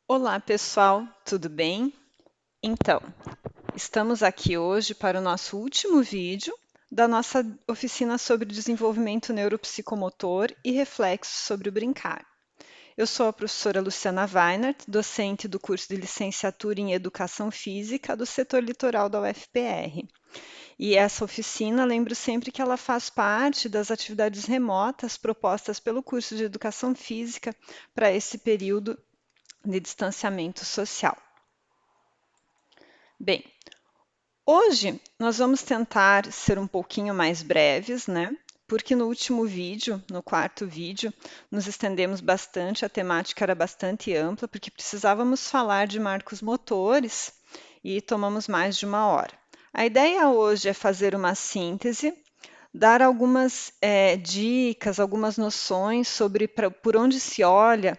Olá, pessoal, tudo bem? Então, estamos aqui hoje para o nosso último vídeo da nossa oficina sobre desenvolvimento neuropsicomotor e reflexos sobre o brincar. Eu sou a professora Luciana Weinert, docente do curso de licenciatura em Educação Física do setor litoral da UFPR. E essa oficina, lembro sempre que ela faz parte das atividades remotas propostas pelo curso de Educação Física para esse período de distanciamento social. Bem, hoje nós vamos tentar ser um pouquinho mais breves, né? Porque no último vídeo, no quarto vídeo, nos estendemos bastante, a temática era bastante ampla, porque precisávamos falar de marcos motores e tomamos mais de uma hora. A ideia hoje é fazer uma síntese, dar algumas dicas, algumas noções sobre por onde se olha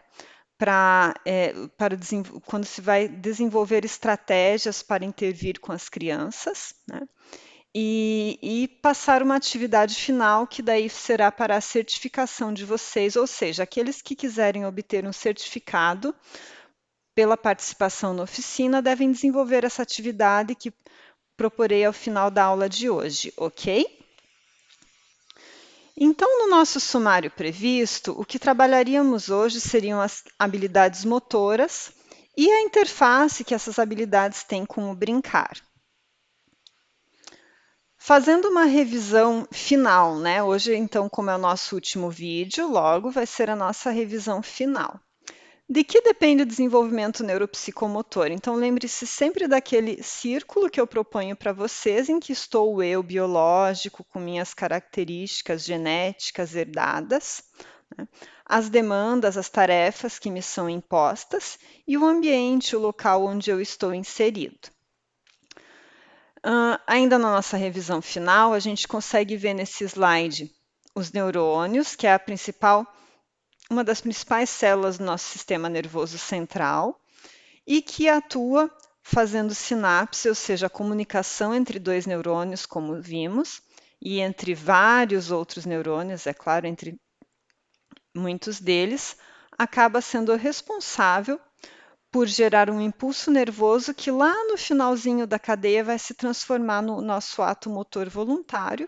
para quando se vai desenvolver estratégias para intervir com as crianças, né? E passar uma atividade final que daí será para a certificação de vocês, ou seja, aqueles que quiserem obter um certificado pela participação na oficina devem desenvolver essa atividade que proporei ao final da aula de hoje, ok? Então, no nosso sumário previsto, o que trabalharíamos hoje seriam as habilidades motoras e a interface que essas habilidades têm com o brincar. Fazendo uma revisão final, né? Hoje, então, como é o nosso último vídeo, logo vai ser a nossa revisão final. De que depende o desenvolvimento neuropsicomotor? Então, lembre-se sempre daquele círculo que eu proponho para vocês, em que estou o eu biológico, com minhas características genéticas herdadas, né? As demandas, as tarefas que me são impostas e o ambiente, o local onde eu estou inserido. Ainda na nossa revisão final, a gente consegue ver nesse slide os neurônios, que é uma das principais células do nosso sistema nervoso central e que atua fazendo sinapse, ou seja, a comunicação entre dois neurônios, como vimos, e entre vários outros neurônios, é claro, entre muitos deles, acaba sendo responsável por gerar um impulso nervoso que lá no finalzinho da cadeia vai se transformar no nosso ato motor voluntário.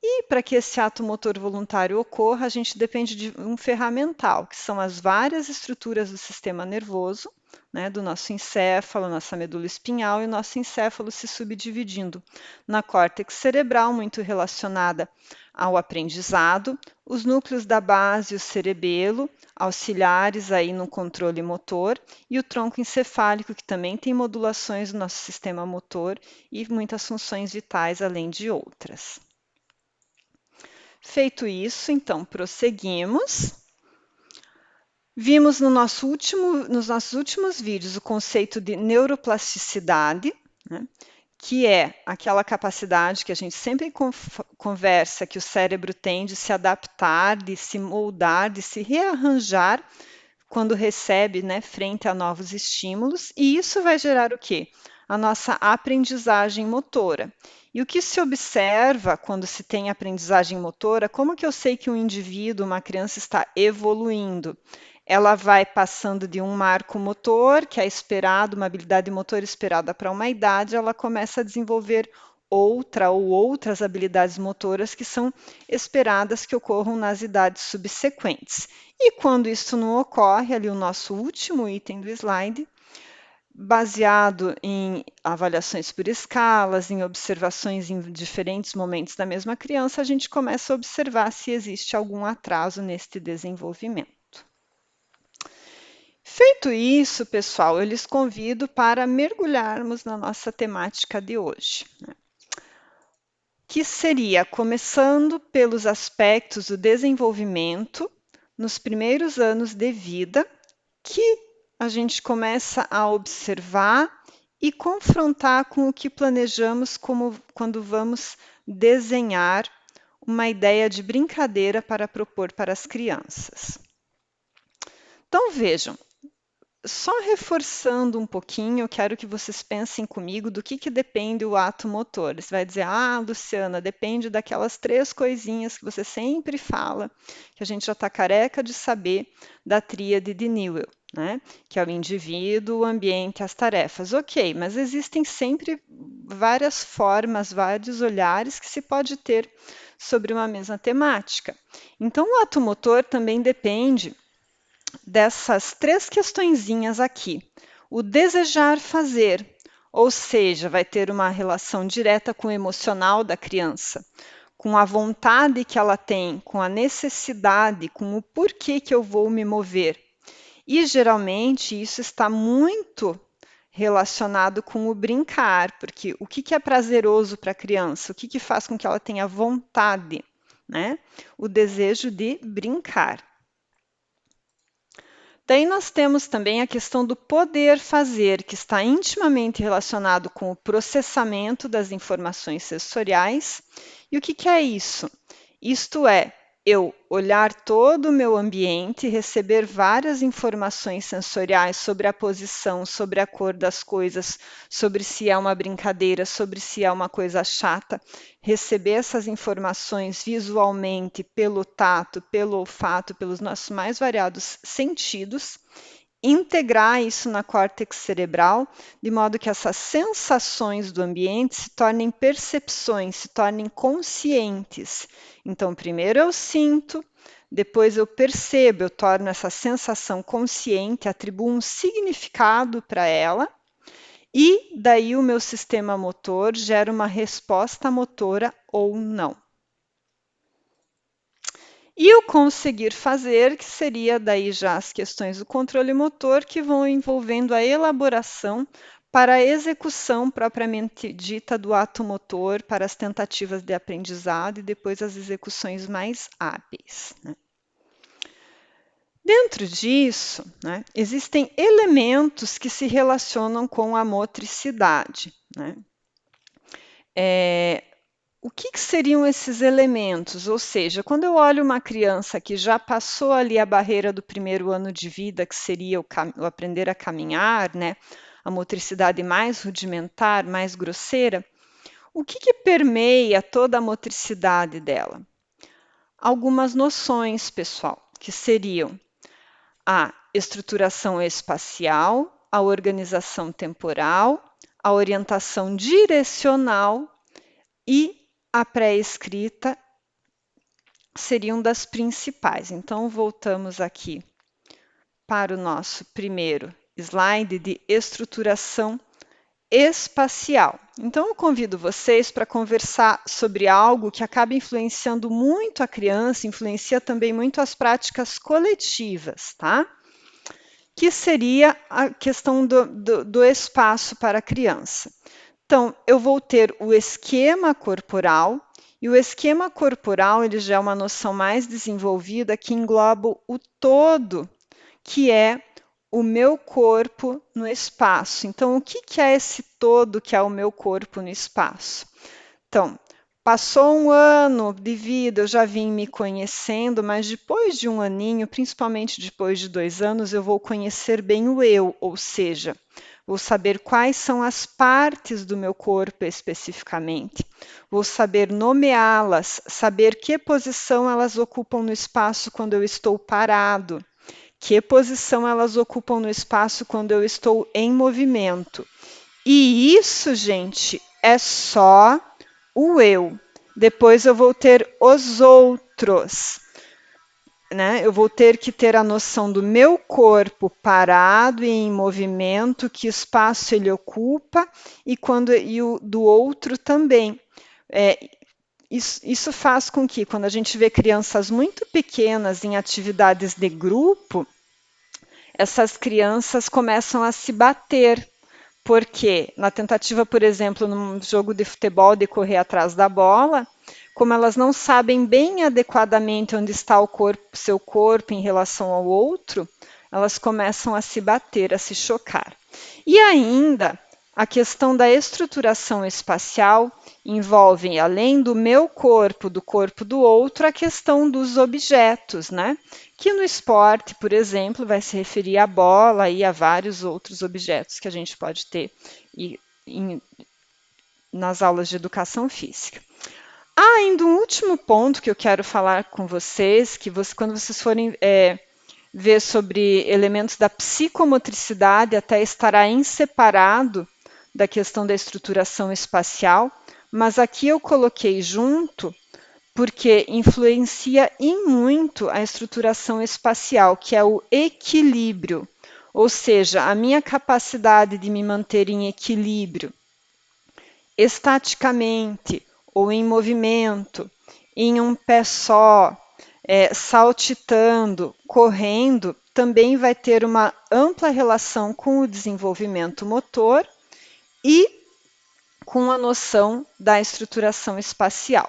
E para que esse ato motor voluntário ocorra, a gente depende de um ferramental, que são as várias estruturas do sistema nervoso, né, do nosso encéfalo, nossa medula espinhal e o nosso encéfalo se subdividindo na córtex cerebral, muito relacionada ao aprendizado, os núcleos da base e o cerebelo, auxiliares aí no controle motor, e o tronco encefálico, que também tem modulações do nosso sistema motor e muitas funções vitais, além de outras. Feito isso, então, prosseguimos. Vimos nos nossos últimos vídeos o conceito de neuroplasticidade, né, que é aquela capacidade que a gente sempre conversa que o cérebro tem de se adaptar, de se moldar, de se rearranjar quando recebe, né, frente a novos estímulos, e isso vai gerar o quê? A nossa aprendizagem motora. E o que se observa quando se tem aprendizagem motora, como que eu sei que um indivíduo, uma criança está evoluindo? Ela vai passando de um marco motor, que é esperado, uma habilidade motora esperada para uma idade, ela começa a desenvolver outra ou outras habilidades motoras que são esperadas que ocorram nas idades subsequentes. E quando isso não ocorre, ali o nosso último item do slide, baseado em avaliações por escalas, em observações em diferentes momentos da mesma criança, a gente começa a observar se existe algum atraso neste desenvolvimento. Feito isso, pessoal, eu lhes convido para mergulharmos na nossa temática de hoje, né? Que seria começando pelos aspectos do desenvolvimento nos primeiros anos de vida, que a gente começa a observar e confrontar com o que planejamos quando vamos desenhar uma ideia de brincadeira para propor para as crianças. Então, vejam, só reforçando um pouquinho, eu quero que vocês pensem comigo do que depende o ato motor. Você vai dizer, Luciana, depende daquelas 3 coisinhas que você sempre fala, que a gente já está careca de saber da tríade de Newell. né? Que é o indivíduo, o ambiente, as tarefas. Ok, mas existem sempre várias formas, vários olhares que se pode ter sobre uma mesma temática. Então, o ato motor também depende dessas três questõezinhas aqui. O desejar fazer, ou seja, vai ter uma relação direta com o emocional da criança, com a vontade que ela tem, com a necessidade, com o porquê que eu vou me mover. E geralmente isso está muito relacionado com o brincar, porque o que é prazeroso para a criança? O que faz com que ela tenha vontade, né? O desejo de brincar. Daí nós temos também a questão do poder fazer, que está intimamente relacionado com o processamento das informações sensoriais. E o que é isso? Isto é, eu olhar todo o meu ambiente, receber várias informações sensoriais sobre a posição, sobre a cor das coisas, sobre se é uma brincadeira, sobre se é uma coisa chata, receber essas informações visualmente, pelo tato, pelo olfato, pelos nossos mais variados sentidos, integrar isso na córtex cerebral, de modo que essas sensações do ambiente se tornem percepções, se tornem conscientes. Então, primeiro eu sinto, depois eu percebo, eu torno essa sensação consciente, atribuo um significado para ela, e daí o meu sistema motor gera uma resposta motora ou não. E o conseguir fazer, que seria daí já as questões do controle motor, que vão envolvendo a elaboração para a execução propriamente dita do ato motor, para as tentativas de aprendizado e depois as execuções mais hábeis, né? Dentro disso, né, existem elementos que se relacionam com a motricidade, né? O que seriam esses elementos? Ou seja, quando eu olho uma criança que já passou ali a barreira do primeiro ano de vida, que seria o aprender a caminhar, né? A motricidade mais rudimentar, mais grosseira, o que permeia toda a motricidade dela? Algumas noções, pessoal, que seriam a estruturação espacial, a organização temporal, a orientação direcional e a pré-escrita seriam das principais. Então, voltamos aqui para o nosso primeiro slide de estruturação espacial. Então, eu convido vocês para conversar sobre algo que acaba influenciando muito a criança, influencia também muito as práticas coletivas, tá? Que seria a questão do espaço para a criança. Então, eu vou ter o esquema corporal, e o esquema corporal ele já é uma noção mais desenvolvida que engloba o todo, que é o meu corpo no espaço. Então, o que é esse todo que é o meu corpo no espaço? Então, passou um ano de vida, eu já vim me conhecendo, mas depois de um aninho, principalmente depois de 2 anos, eu vou conhecer bem o eu, ou seja, vou saber quais são as partes do meu corpo especificamente. Vou saber nomeá-las, saber que posição elas ocupam no espaço quando eu estou parado, que posição elas ocupam no espaço quando eu estou em movimento. E isso, gente, é só o eu. Depois eu vou ter os outros, né? Eu vou ter que ter a noção do meu corpo parado e em movimento, que espaço ele ocupa e o do outro também. Isso faz com que, quando a gente vê crianças muito pequenas em atividades de grupo, essas crianças começam a se bater. Porque na tentativa, por exemplo, num jogo de futebol de correr atrás da bola, como elas não sabem bem adequadamente onde está seu corpo em relação ao outro, elas começam a se bater, a se chocar. E ainda, a questão da estruturação espacial envolve, além do meu corpo, do corpo do outro, a questão dos objetos, né? Que no esporte, por exemplo, vai se referir à bola e a vários outros objetos que a gente pode ter nas aulas de educação física. Ainda um último ponto que eu quero falar com vocês, quando vocês forem ver sobre elementos da psicomotricidade, até estará em separado da questão da estruturação espacial, mas aqui eu coloquei junto porque influencia em muito a estruturação espacial, que é o equilíbrio, ou seja, a minha capacidade de me manter em equilíbrio estaticamente ou em movimento, em um pé só, saltitando, correndo, também vai ter uma ampla relação com o desenvolvimento motor e com a noção da estruturação espacial.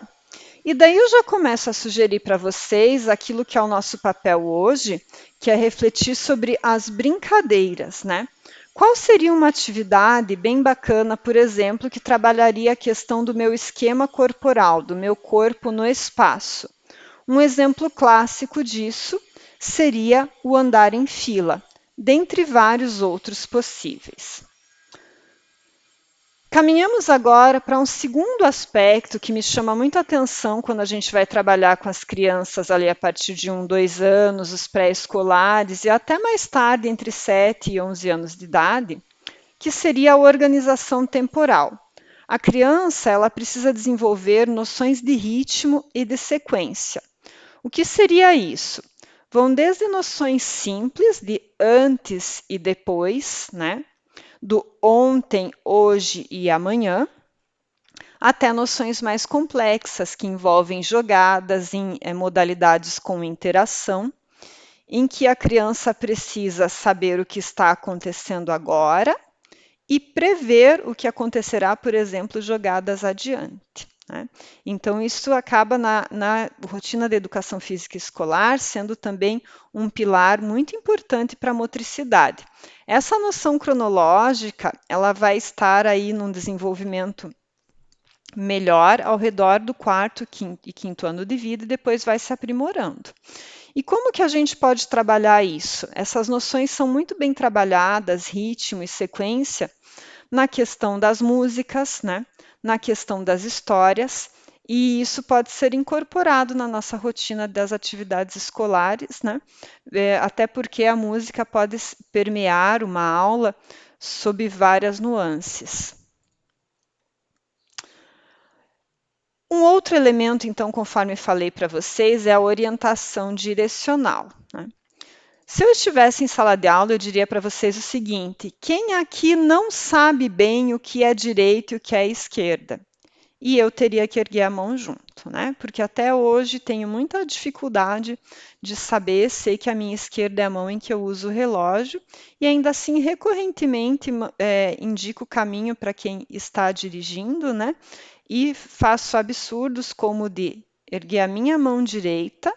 E daí eu já começo a sugerir para vocês aquilo que é o nosso papel hoje, que é refletir sobre as brincadeiras, né? Qual seria uma atividade bem bacana, por exemplo, que trabalharia a questão do meu esquema corporal, do meu corpo no espaço? Um exemplo clássico disso seria o andar em fila, dentre vários outros possíveis. Caminhamos agora para um segundo aspecto que me chama muita atenção quando a gente vai trabalhar com as crianças ali a partir de 1, 2 anos, os pré-escolares e até mais tarde, entre 7 e 11 anos de idade, que seria a organização temporal. A criança, ela precisa desenvolver noções de ritmo e de sequência. O que seria isso? Vão desde noções simples de antes e depois, né? Do ontem, hoje e amanhã, até noções mais complexas que envolvem jogadas em modalidades com interação, em que a criança precisa saber o que está acontecendo agora e prever o que acontecerá, por exemplo, jogadas adiante, né? Então, isso acaba na rotina da educação física escolar sendo também um pilar muito importante para a motricidade. Essa noção cronológica, ela vai estar aí num desenvolvimento melhor ao redor do quarto e quinto ano de vida e depois vai se aprimorando. E como que a gente pode trabalhar isso? Essas noções são muito bem trabalhadas, ritmo e sequência, na questão das músicas, né? Na questão das histórias, e isso pode ser incorporado na nossa rotina das atividades escolares, né? Até porque a música pode permear uma aula sob várias nuances. Um outro elemento, então, conforme falei para vocês, é a orientação direcional, né? Se eu estivesse em sala de aula, eu diria para vocês o seguinte: quem aqui não sabe bem o que é direita e o que é esquerda? E eu teria que erguer a mão junto, né? Porque até hoje tenho muita dificuldade de saber, sei que a minha esquerda é a mão em que eu uso o relógio, e ainda assim, recorrentemente, indico o caminho para quem está dirigindo, né? E faço absurdos como de erguer a minha mão direita,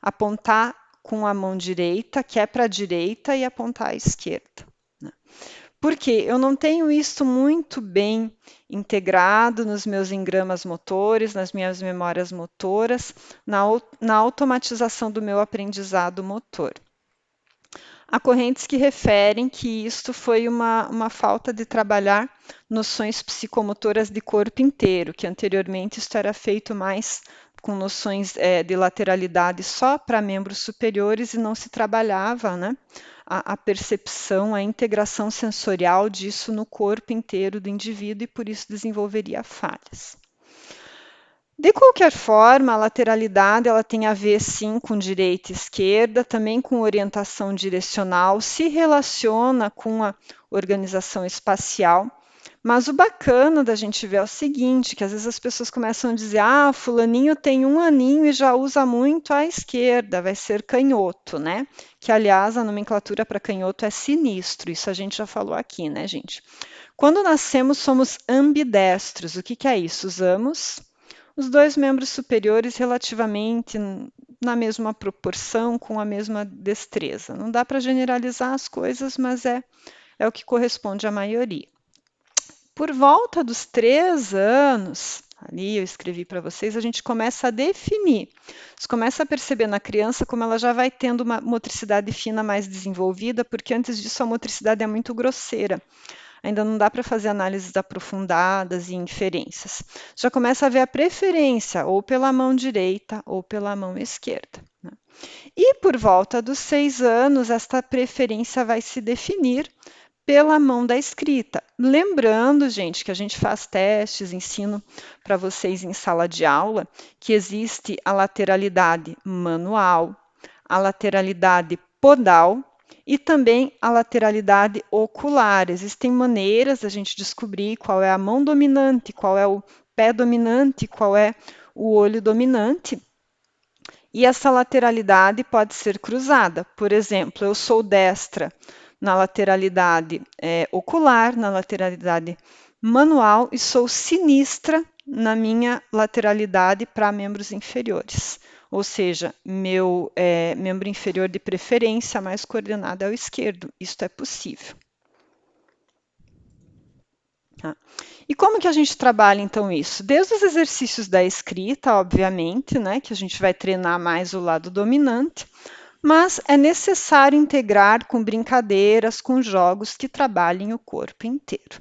apontar com a mão direita, que é para a direita, e apontar à esquerda, né? Porque eu não tenho isso muito bem integrado nos meus engramas motores, nas minhas memórias motoras, na automatização do meu aprendizado motor. Há correntes que referem que isto foi uma falta de trabalhar noções psicomotoras de corpo inteiro, que anteriormente isto era feito mais com noções de lateralidade só para membros superiores e não se trabalhava, né, a percepção, a integração sensorial disso no corpo inteiro do indivíduo e por isso desenvolveria falhas. De qualquer forma, a lateralidade ela tem a ver sim com direita e esquerda, também com orientação direcional, se relaciona com a organização espacial, mas o bacana da gente ver é o seguinte, que às vezes as pessoas começam a dizer, fulaninho tem 1 aninho e já usa muito a esquerda, vai ser canhoto, né? Que, aliás, a nomenclatura para canhoto é sinistro, isso a gente já falou aqui, né, gente? Quando nascemos, somos ambidestros. O que é isso? Usamos os 2 membros superiores relativamente na mesma proporção, com a mesma destreza. Não dá para generalizar as coisas, mas é o que corresponde à maioria. Por volta dos 3 anos, ali eu escrevi para vocês, a gente começa a definir. Você começa a perceber na criança como ela já vai tendo uma motricidade fina mais desenvolvida, porque antes disso a motricidade é muito grosseira. Ainda não dá para fazer análises aprofundadas e inferências. Já começa a ver a preferência ou pela mão direita ou pela mão esquerda. E por volta dos 6 anos, esta preferência vai se definir pela mão da escrita. Lembrando, gente, que a gente faz testes, ensino para vocês em sala de aula, que existe a lateralidade manual, a lateralidade podal e também a lateralidade ocular. Existem maneiras da gente descobrir qual é a mão dominante, qual é o pé dominante, qual é o olho dominante. E essa lateralidade pode ser cruzada. Por exemplo, eu sou destra na lateralidade ocular, na lateralidade manual e sou sinistra na minha lateralidade para membros inferiores. Ou seja, meu membro inferior de preferência mais coordenado é o esquerdo. Isto é possível. Tá? E como que a gente trabalha, então, isso? Desde os exercícios da escrita, obviamente, né, que a gente vai treinar mais o lado dominante, mas é necessário integrar com brincadeiras, com jogos que trabalhem o corpo inteiro.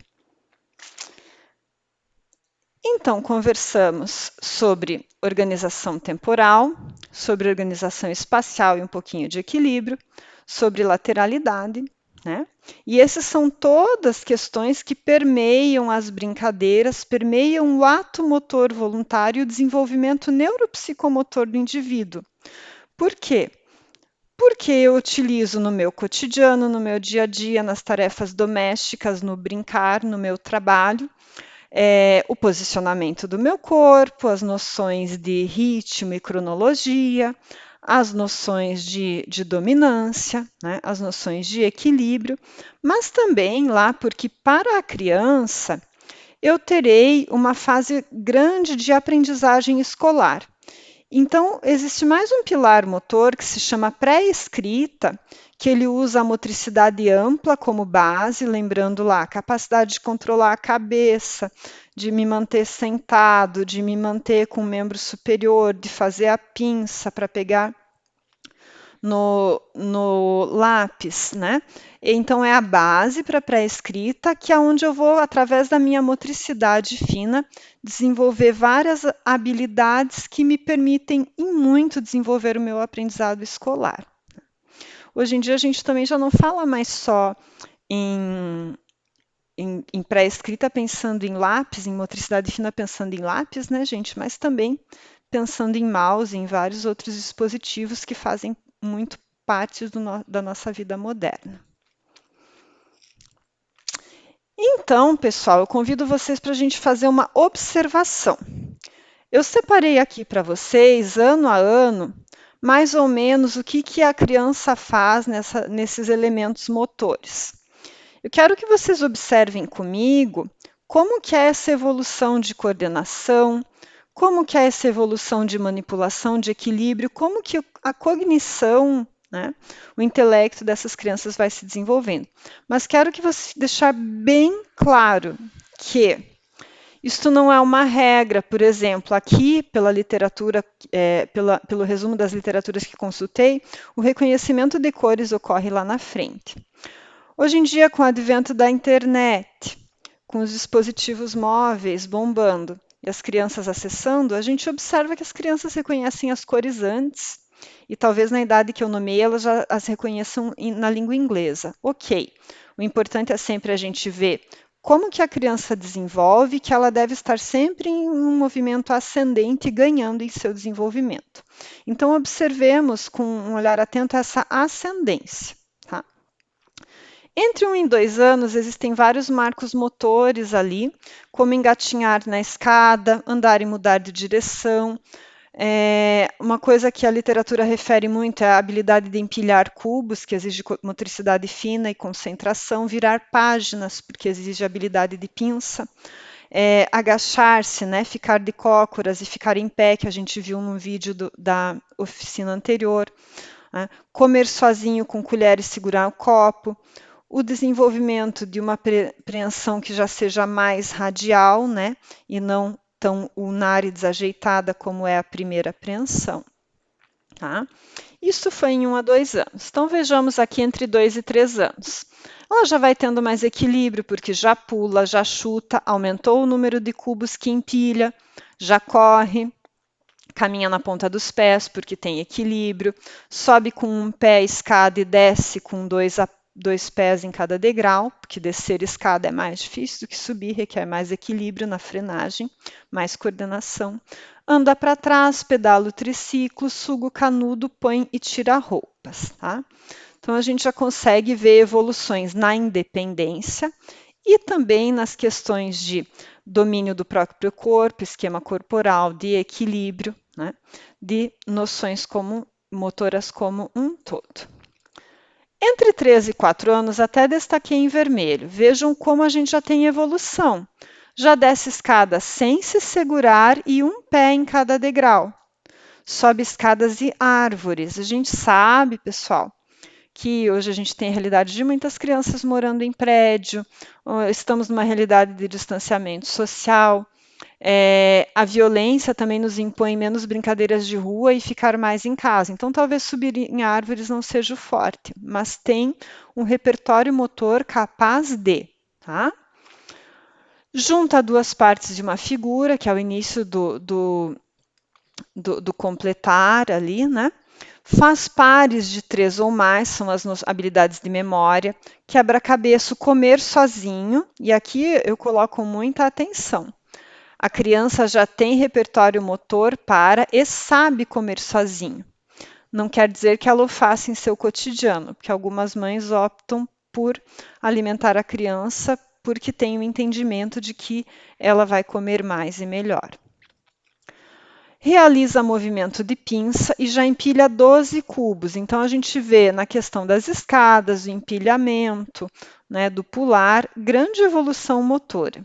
Então, conversamos sobre organização temporal, sobre organização espacial e um pouquinho de equilíbrio, sobre lateralidade, né? E essas são todas questões que permeiam as brincadeiras, permeiam o ato motor voluntário e o desenvolvimento neuropsicomotor do indivíduo. Por quê? Porque eu utilizo no meu cotidiano, no meu dia a dia, nas tarefas domésticas, no brincar, no meu trabalho, o posicionamento do meu corpo, as noções de ritmo e cronologia, as noções de dominância, né, as noções de equilíbrio, mas também lá porque para a criança eu terei uma fase grande de aprendizagem escolar. Então, existe mais um pilar motor que se chama pré-escrita, que ele usa a motricidade ampla como base, lembrando lá a capacidade de controlar a cabeça, de me manter sentado, de me manter com o membro superior, de fazer a pinça para pegar no lápis, né? Então, é a base para a pré-escrita, que é onde eu vou, através da minha motricidade fina, desenvolver várias habilidades que me permitem, em muito, desenvolver o meu aprendizado escolar. Hoje em dia, a gente também já não fala mais só em pré-escrita pensando em lápis, em motricidade fina pensando em lápis, né, gente? Mas também pensando em mouse, em vários outros dispositivos que fazem muito parte da nossa vida moderna. Então, pessoal, eu convido vocês para a gente fazer uma observação. Eu separei aqui para vocês, ano a ano, mais ou menos o que a criança faz nesses elementos motores. Eu quero que vocês observem comigo como que é essa evolução de coordenação, como que é essa evolução de manipulação, de equilíbrio, como que a cognição, né, o intelecto dessas crianças vai se desenvolvendo. Mas quero que você deixar bem claro que isto não é uma regra, por exemplo, aqui pela literatura, pelo resumo das literaturas que consultei, o reconhecimento de cores ocorre lá na frente. Hoje em dia, com o advento da internet, com os dispositivos móveis bombando e as crianças acessando, a gente observa que as crianças reconhecem as cores antes e talvez na idade que eu nomeei elas já as reconheçam na língua inglesa. Ok, o importante é sempre a gente ver como que a criança desenvolve, que ela deve estar sempre em um movimento ascendente, ganhando em seu desenvolvimento. Então, observemos com um olhar atento essa ascendência. Tá? Entre 1 e 2 anos, existem vários marcos motores ali, como engatinhar na escada, andar e mudar de direção. Uma coisa que a literatura refere muito é a habilidade de empilhar cubos, que exige motricidade fina e concentração, virar páginas, porque exige habilidade de pinça, agachar-se, né, ficar de cócoras e ficar em pé, que a gente viu no vídeo da oficina anterior, né, comer sozinho com colher e segurar o copo, o desenvolvimento de uma preensão que já seja mais radial, né, e não tão ulnar e desajeitada como é a primeira apreensão. Tá? Isso foi em 1 a 2 anos. Então, vejamos aqui entre 2 e 3 anos. Ela já vai tendo mais equilíbrio, porque já pula, já chuta, aumentou o número de cubos que empilha, já corre, caminha na ponta dos pés porque tem equilíbrio, sobe com um pé a escada e desce com dois pés em cada degrau, porque descer escada é mais difícil do que subir, requer mais equilíbrio na frenagem, mais coordenação. Anda para trás, pedala o triciclo, suga o canudo, põe e tira roupas, tá? Então a gente já consegue ver evoluções na independência e também nas questões de domínio do próprio corpo, esquema corporal, de equilíbrio, né? De noções motoras como um todo. Entre 3 e 4 anos, até destaquei em vermelho. Vejam como a gente já tem evolução. Já desce escada sem se segurar e um pé em cada degrau. Sobe escadas e árvores. A gente sabe, pessoal, que hoje a gente tem a realidade de muitas crianças morando em prédio, estamos numa realidade de distanciamento social, a violência também nos impõe menos brincadeiras de rua e ficar mais em casa. Então, talvez subir em árvores não seja o forte, mas tem um repertório motor capaz de, tá? Junta duas partes de uma figura, que é o início do completar ali, né? Faz pares de 3 ou mais, são as habilidades de memória, quebra-cabeça, comer sozinho, e aqui eu coloco muita atenção. A criança já tem repertório motor para e sabe comer sozinho. Não quer dizer que ela o faça em seu cotidiano, porque algumas mães optam por alimentar a criança porque tem o entendimento de que ela vai comer mais e melhor. Realiza movimento de pinça e já empilha 12 cubos. Então, a gente vê na questão das escadas, do empilhamento, né, do pular, grande evolução motora.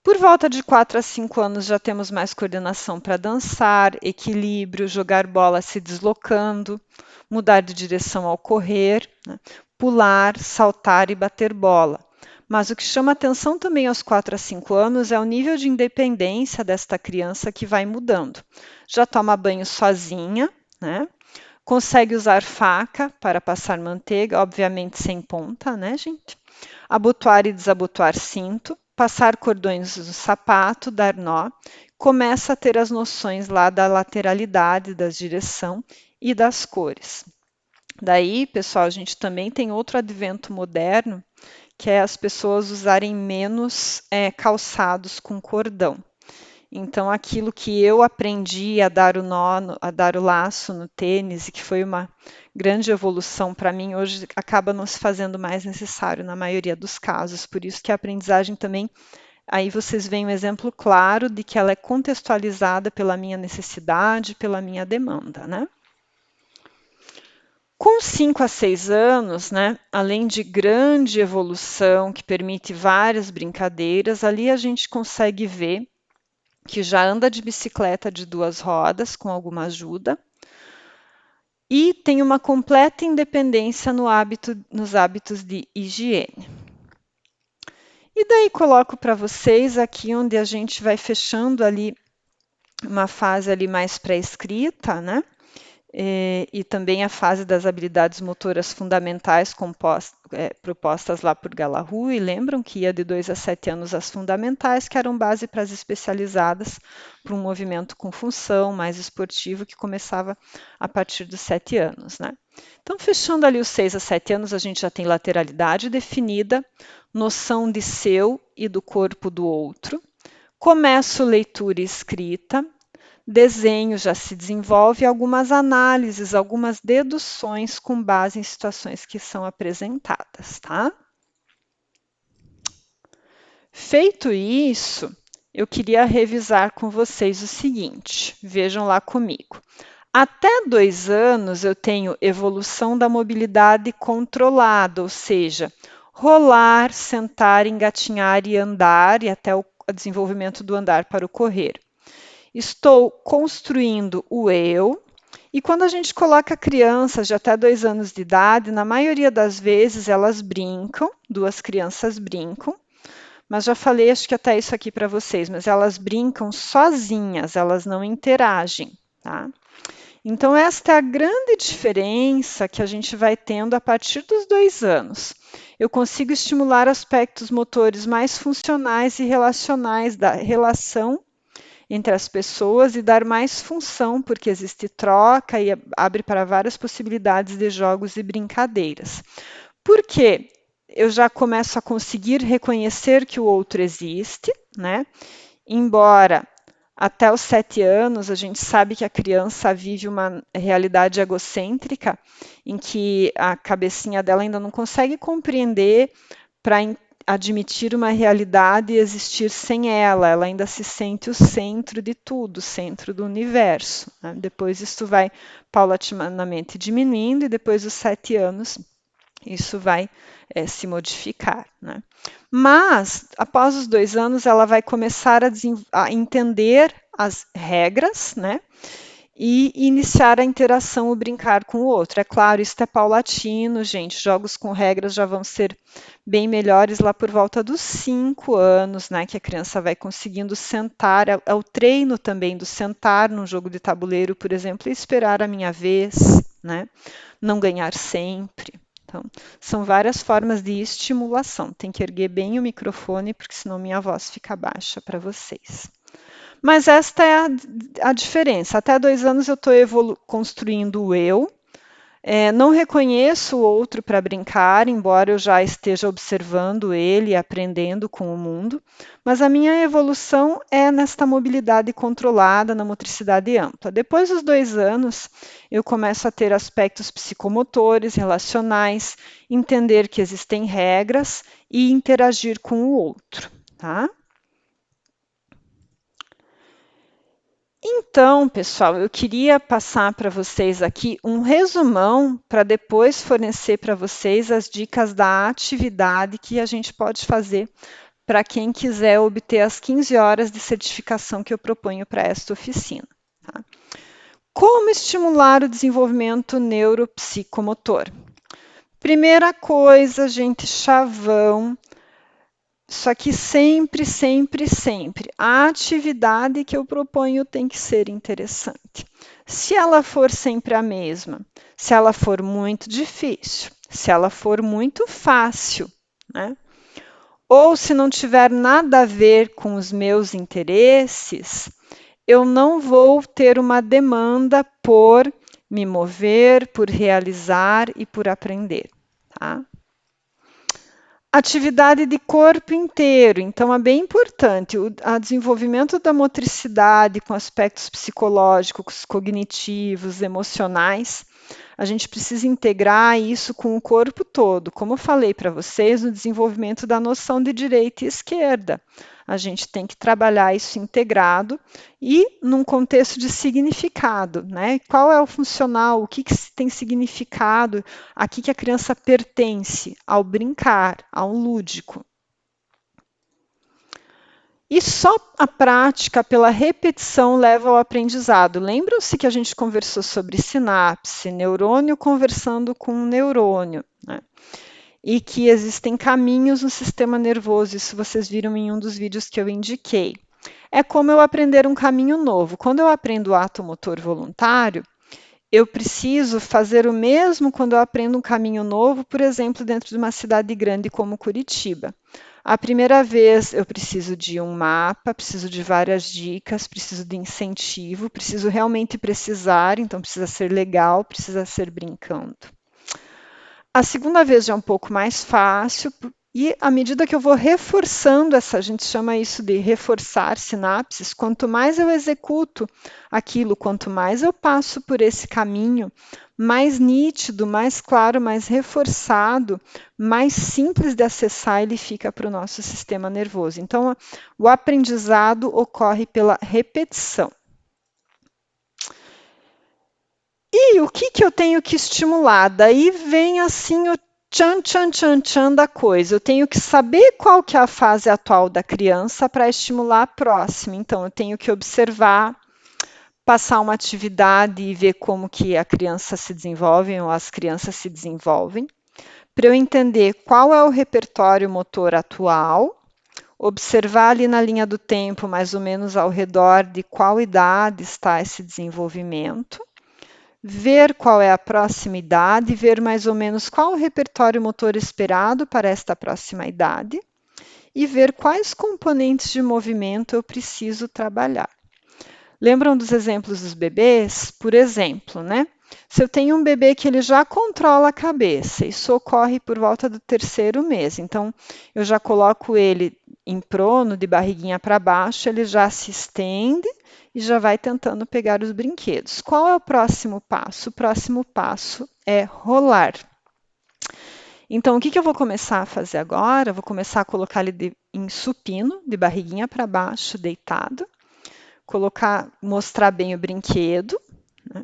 Por volta de 4 a 5 anos já temos mais coordenação para dançar, equilíbrio, jogar bola se deslocando, mudar de direção ao correr, né, pular, saltar e bater bola. Mas o que chama atenção também aos 4 a 5 anos é o nível de independência desta criança que vai mudando. Já toma banho sozinha, né? Consegue usar faca para passar manteiga, obviamente sem ponta, né, gente? Abotoar e desabotoar cinto, passar cordões no sapato, dar nó, começa a ter as noções lá da lateralidade, da direção e das cores. Daí, pessoal, a gente também tem outro advento moderno, que é as pessoas usarem menos calçados com cordão. Então, aquilo que eu aprendi a dar o nó, a dar o laço no tênis, e que foi uma grande evolução para mim, hoje acaba não se fazendo mais necessário na maioria dos casos. Por isso que a aprendizagem também, aí vocês veem um exemplo claro de que ela é contextualizada pela minha necessidade, pela minha demanda, né? Com 5 a 6 anos, né, além de grande evolução que permite várias brincadeiras, ali a gente consegue ver que já anda de bicicleta de 2 rodas com alguma ajuda e tem uma completa independência nos hábitos de higiene. E daí coloco para vocês aqui onde a gente vai fechando ali uma fase ali mais pré-escrita, né? E também a fase das habilidades motoras fundamentais propostas lá por Galahu, e lembram que ia de 2 a 7 anos as fundamentais, que eram base para as especializadas, para um movimento com função mais esportivo, que começava a partir dos 7 anos. Né? Então, fechando ali os 6 a 7 anos, a gente já tem lateralidade definida, noção de seu e do corpo do outro, começo leitura e escrita, desenho já se desenvolve, algumas análises, algumas deduções com base em situações que são apresentadas, tá? Feito isso, eu queria revisar com vocês o seguinte, vejam lá comigo. Até 2 anos eu tenho evolução da mobilidade controlada, ou seja, rolar, sentar, engatinhar e andar, e até o desenvolvimento do andar para o correr. Estou construindo o eu, e quando a gente coloca crianças de até 2 anos de idade, na maioria das vezes elas brincam, 2 crianças brincam, mas já falei, acho que até isso aqui para vocês, mas elas brincam sozinhas, elas não interagem, tá? Então, esta é a grande diferença que a gente vai tendo a partir dos 2 anos. Eu consigo estimular aspectos motores mais funcionais e relacionais da relação entre as pessoas e dar mais função, porque existe troca e abre para várias possibilidades de jogos e brincadeiras. Por quê? Eu já começo a conseguir reconhecer que o outro existe, né? Embora até os 7 anos a gente sabe que a criança vive uma realidade egocêntrica, em que a cabecinha dela ainda não consegue compreender para admitir uma realidade e existir sem ela. Ela ainda se sente o centro de tudo, o centro do universo, né? Depois isso vai paulatinamente diminuindo e depois dos 7 anos isso vai se modificar, né? Mas, após os 2 anos, ela vai começar a entender as regras, né? E iniciar a interação, o brincar com o outro. É claro, isso é paulatino, gente. Jogos com regras já vão ser bem melhores lá por volta dos 5 anos, né? Que a criança vai conseguindo sentar. É o treino também do sentar num jogo de tabuleiro, por exemplo, e esperar a minha vez, né? Não ganhar sempre. Então, são várias formas de estimulação. Tem que erguer bem o microfone, porque senão minha voz fica baixa para vocês. Mas esta é a diferença. Até 2 anos eu estou construindo o eu. Não reconheço o outro para brincar, embora eu já esteja observando ele e aprendendo com o mundo. Mas a minha evolução é nesta mobilidade controlada, na motricidade ampla. Depois dos 2 anos, eu começo a ter aspectos psicomotores, relacionais, entender que existem regras e interagir com o outro, tá? Então, pessoal, eu queria passar para vocês aqui um resumão para depois fornecer para vocês as dicas da atividade que a gente pode fazer para quem quiser obter as 15 horas de certificação que eu proponho para esta oficina. Tá? Como estimular o desenvolvimento neuropsicomotor? Primeira coisa, gente, chavão. Só que sempre, sempre, sempre, a atividade que eu proponho tem que ser interessante. Se ela for sempre a mesma, se ela for muito difícil, se ela for muito fácil, né? Ou se não tiver nada a ver com os meus interesses, eu não vou ter uma demanda por me mover, por realizar e por aprender, tá? Atividade de corpo inteiro, então é bem importante o desenvolvimento da motricidade com aspectos psicológicos, cognitivos, emocionais. A gente precisa integrar isso com o corpo todo, como eu falei para vocês, no desenvolvimento da noção de direita e esquerda. A gente tem que trabalhar isso integrado e num contexto de significado, né? Qual é o funcional, o que tem significado, a que a criança pertence, ao brincar, ao lúdico. E só a prática pela repetição leva ao aprendizado. Lembram-se que a gente conversou sobre sinapse, neurônio conversando com neurônio, né? E que existem caminhos no sistema nervoso, isso vocês viram em um dos vídeos que eu indiquei. É como eu aprender um caminho novo. Quando eu aprendo o ato motor voluntário, eu preciso fazer o mesmo quando eu aprendo um caminho novo, por exemplo, dentro de uma cidade grande como Curitiba. A primeira vez eu preciso de um mapa, preciso de várias dicas, preciso de incentivo, preciso realmente precisar, então precisa ser legal, precisa ser brincando. A segunda vez já é um pouco mais fácil, e à medida que eu vou reforçando a gente chama isso de reforçar sinapses, quanto mais eu executo aquilo, quanto mais eu passo por esse caminho, mais nítido, mais claro, mais reforçado, mais simples de acessar ele fica para o nosso sistema nervoso. Então, o aprendizado ocorre pela repetição. E o que eu tenho que estimular? Daí vem assim o tchan, tchan, tchan, tchan da coisa. Eu tenho que saber qual que é a fase atual da criança para estimular a próxima. Então, eu tenho que observar, passar uma atividade e ver como que a criança se desenvolve ou as crianças se desenvolvem. Para eu entender qual é o repertório motor atual, observar ali na linha do tempo, mais ou menos ao redor de qual idade está esse desenvolvimento, ver qual é a próxima idade, ver mais ou menos qual o repertório motor esperado para esta próxima idade e ver quais componentes de movimento eu preciso trabalhar. Lembram dos exemplos dos bebês? Por exemplo, né? Se eu tenho um bebê que ele já controla a cabeça, isso ocorre por volta do 3º mês, então eu já coloco ele em prono, de barriguinha para baixo, ele já se estende e já vai tentando pegar os brinquedos. Qual é o próximo passo? O próximo passo é rolar. Então, o que eu vou começar a fazer agora? Eu vou começar a colocar ele em supino, de barriguinha para baixo, deitado. Mostrar bem o brinquedo, né?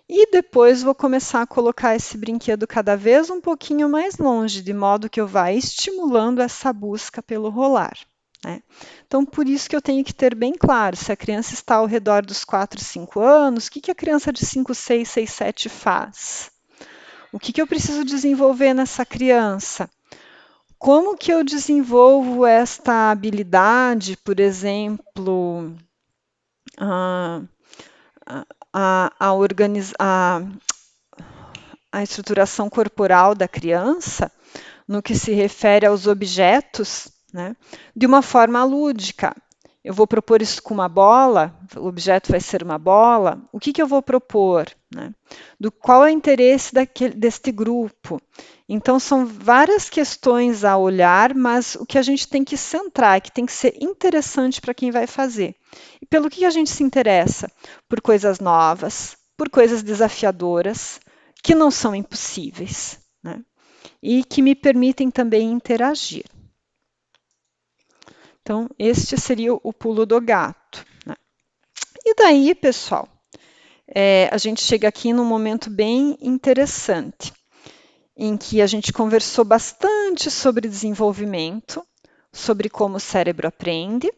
E depois vou começar a colocar esse brinquedo cada vez um pouquinho mais longe, de modo que eu vá estimulando essa busca pelo rolar, né? Então, por isso que eu tenho que ter bem claro, se a criança está ao redor dos 4, 5 anos, o que a criança de 5, 6, 6, 7 faz? O que eu preciso desenvolver nessa criança? Como que eu desenvolvo esta habilidade, por exemplo, a, a estruturação corporal da criança, no que se refere aos objetos, né, de uma forma lúdica. Eu vou propor isso com uma bola, o objeto vai ser uma bola. O que eu vou propor? Né? Qual é o interesse deste grupo? Então, são várias questões a olhar, mas o que a gente tem que centrar, que tem que ser interessante para quem vai fazer. E pelo que a gente se interessa? Por coisas novas, por coisas desafiadoras, que não são impossíveis, né? E que me permitem também interagir. Então, este seria o pulo do gato, né? E daí, pessoal, a gente chega aqui num momento bem interessante, em que a gente conversou bastante sobre desenvolvimento, sobre como o cérebro aprende,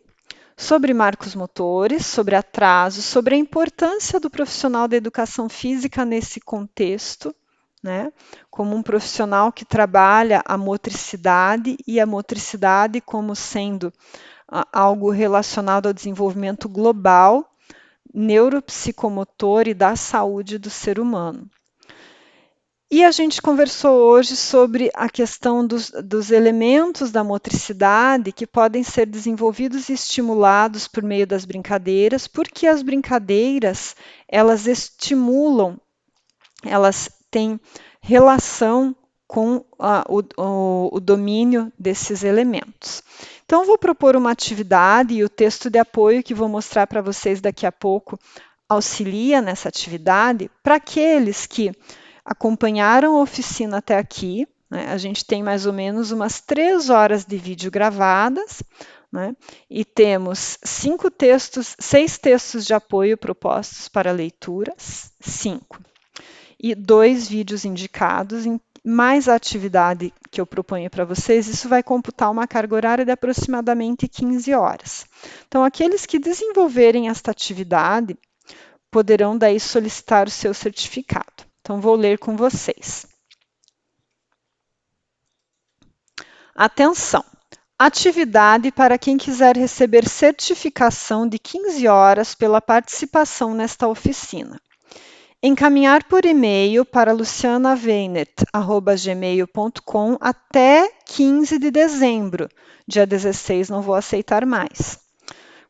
sobre marcos motores, sobre atraso, sobre a importância do profissional da educação física nesse contexto, né? Como um profissional que trabalha a motricidade e a motricidade como sendo algo relacionado ao desenvolvimento global, neuropsicomotor e da saúde do ser humano. E a gente conversou hoje sobre a questão dos elementos da motricidade que podem ser desenvolvidos e estimulados por meio das brincadeiras, porque as brincadeiras, elas estimulam, elas têm relação com o domínio desses elementos. Então, eu vou propor uma atividade e o texto de apoio que vou mostrar para vocês daqui a pouco auxilia nessa atividade para aqueles que acompanharam a oficina até aqui, né? A gente tem mais ou menos umas 3 horas de vídeo gravadas, né? E temos 6 textos de apoio propostos para leituras, 5. E 2 vídeos indicados, mais a atividade que eu proponho para vocês, isso vai computar uma carga horária de aproximadamente 15 horas. Então, aqueles que desenvolverem esta atividade poderão daí solicitar o seu certificado. Então, vou ler com vocês. Atenção! Atividade para quem quiser receber certificação de 15 horas pela participação nesta oficina. Encaminhar por e-mail para lucianaveinert@gmail.com até 15 de dezembro. Dia 16 não vou aceitar mais.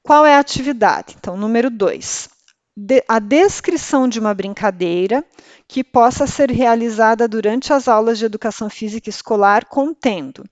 Qual é a atividade? Então, número 2. A descrição de uma brincadeira que possa ser realizada durante as aulas de educação física escolar contendo: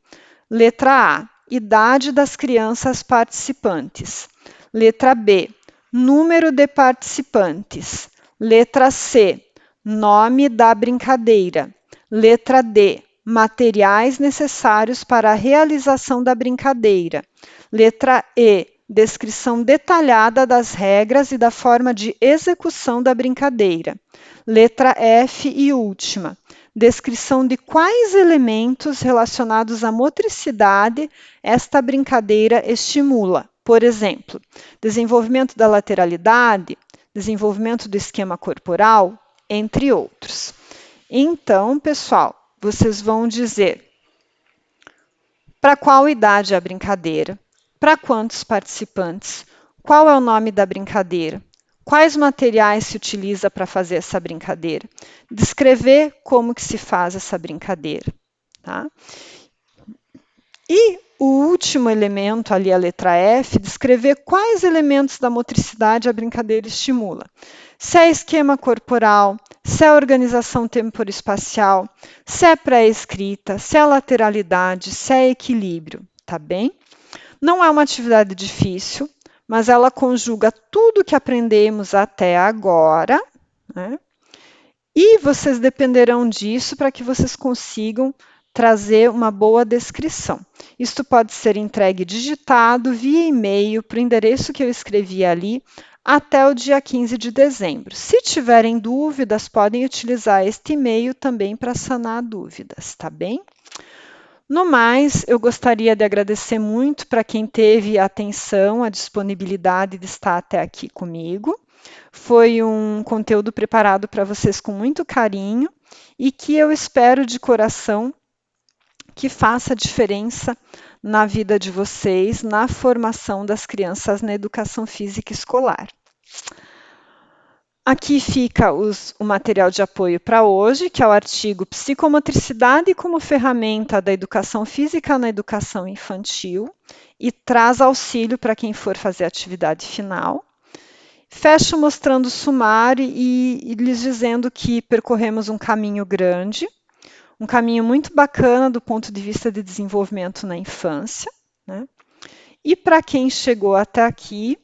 letra A, idade das crianças participantes; letra B, número de participantes; letra C, nome da brincadeira; letra D, materiais necessários para a realização da brincadeira; letra E, descrição detalhada das regras e da forma de execução da brincadeira; letra F e última, descrição de quais elementos relacionados à motricidade esta brincadeira estimula. Por exemplo, desenvolvimento da lateralidade, desenvolvimento do esquema corporal, entre outros. Então, pessoal, vocês vão dizer para qual idade é a brincadeira, para quantos participantes, qual é o nome da brincadeira, quais materiais se utiliza para fazer essa brincadeira, descrever como que se faz essa brincadeira, tá? E o último elemento ali, a letra F, descrever quais elementos da motricidade a brincadeira estimula. Se é esquema corporal, se é organização temporoespacial, se é pré-escrita, se é lateralidade, se é equilíbrio, tá bem? Não é uma atividade difícil, mas ela conjuga tudo que aprendemos até agora, né? E vocês dependerão disso para que vocês consigam trazer uma boa descrição. Isto pode ser entregue digitado via e-mail para o endereço que eu escrevi ali até o dia 15 de dezembro. Se tiverem dúvidas, podem utilizar este e-mail também para sanar dúvidas, tá bem? No mais, eu gostaria de agradecer muito para quem teve a atenção, a disponibilidade de estar até aqui comigo. Foi um conteúdo preparado para vocês com muito carinho e que eu espero de coração que faça diferença na vida de vocês, na formação das crianças na educação física escolar. Aqui fica o material de apoio para hoje, que é o artigo Psicomotricidade como ferramenta da educação física na educação infantil e traz auxílio para quem for fazer a atividade final. Fecho mostrando o sumário e lhes dizendo que percorremos um caminho grande, um caminho muito bacana do ponto de vista de desenvolvimento na infância, né? E para quem chegou até aqui,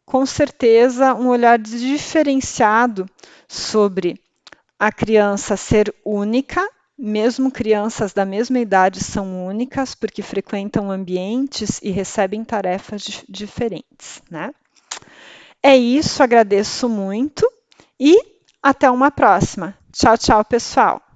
com certeza um olhar diferenciado sobre a criança ser única, mesmo crianças da mesma idade são únicas, porque frequentam ambientes e recebem tarefas diferentes, né? É isso, agradeço muito e até uma próxima. Tchau, tchau, pessoal!